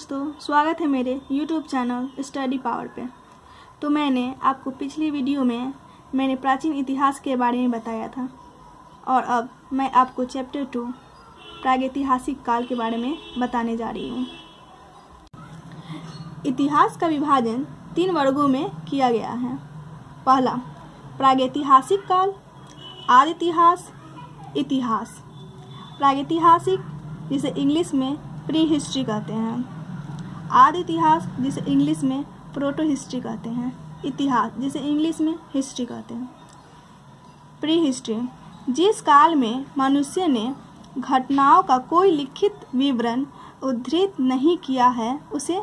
दोस्तों, स्वागत है मेरे YouTube चैनल स्टडी पावर पे। तो मैंने आपको पिछली वीडियो में मैंने प्राचीन इतिहास के बारे में बताया था और अब मैं आपको चैप्टर 2 प्रागैतिहासिक काल के बारे में बताने जा रही हूँ। इतिहास का विभाजन 3 वर्गों में किया गया है। पहला, प्रागैतिहासिक काल, आदि इतिहास, इतिहास। प्रागैतिहासिक जिसे इंग्लिश में प्री हिस्ट्री कहते हैं, आदि इतिहास जिसे इंग्लिश में प्रोटो हिस्ट्री कहते हैं, इतिहास जिसे इंग्लिश में हिस्ट्री कहते हैं। प्री हिस्ट्री जिस काल में मनुष्य ने घटनाओं का कोई लिखित विवरण उद्धृत नहीं किया है उसे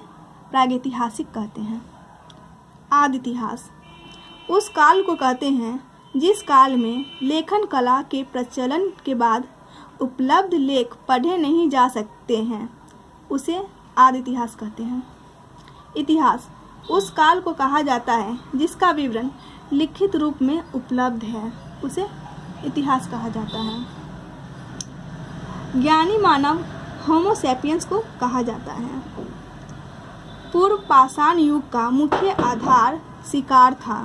प्रागैतिहासिक कहते हैं। आदि इतिहास उस काल को कहते हैं जिस काल में लेखन कला के प्रचलन के बाद उपलब्ध लेख पढ़े नहीं जा सकते हैं, उसे आदि इतिहास कहते हैं। इतिहास उस काल को कहा जाता है जिसका विवरण लिखित रूप में उपलब्ध है, उसे इतिहास कहा जाता है। ज्ञानी मानव होमो सैपियंस को कहा जाता है। पूर्व पाषाण युग का मुख्य आधार शिकार था।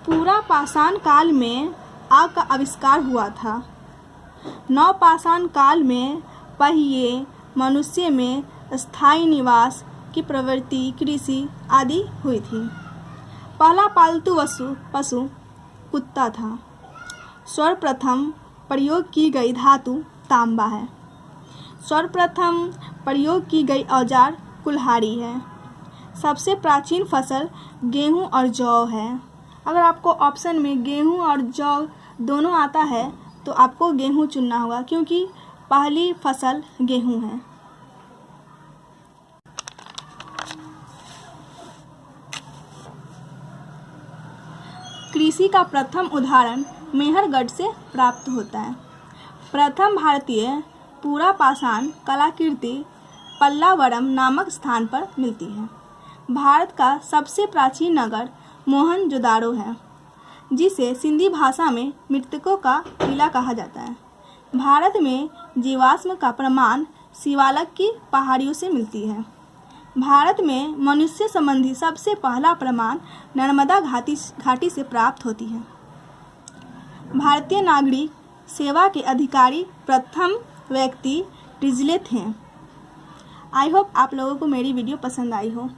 पूरा पाषाण काल में आग का आविष्कार हुआ था। नवपाषाण काल में पहिए मनुष्य में स्थायी निवास की प्रवृत्ति, कृषि आदि हुई थी। पहला पालतू पशु कुत्ता था। सर्वप्रथम प्रयोग की गई धातु तांबा है। सर्वप्रथम प्रयोग की गई औजार कुल्हाड़ी है। सबसे प्राचीन फसल गेहूं और जौ है। अगर आपको ऑप्शन में गेहूं और जौ दोनों आता है तो आपको गेहूं चुनना होगा क्योंकि पहली फसल गेहूं है। कृषि का प्रथम उदाहरण मेहरगढ़ से प्राप्त होता है। प्रथम भारतीय पूरा पाषाण कलाकृति पल्लावरम नामक स्थान पर मिलती है। भारत का सबसे प्राचीन नगर मोहनजोदाड़ो है, जिसे सिंधी भाषा में मृतकों का किला कहा जाता है। भारत में जीवाश्म का प्रमाण शिवालिक की पहाड़ियों से मिलती है। भारत में मनुष्य संबंधी सबसे पहला प्रमाण नर्मदा घाटी से प्राप्त होती है। भारतीय नागरिक सेवा के अधिकारी प्रथम व्यक्ति डिजले थे। आई होप आप लोगों को मेरी वीडियो पसंद आई हो।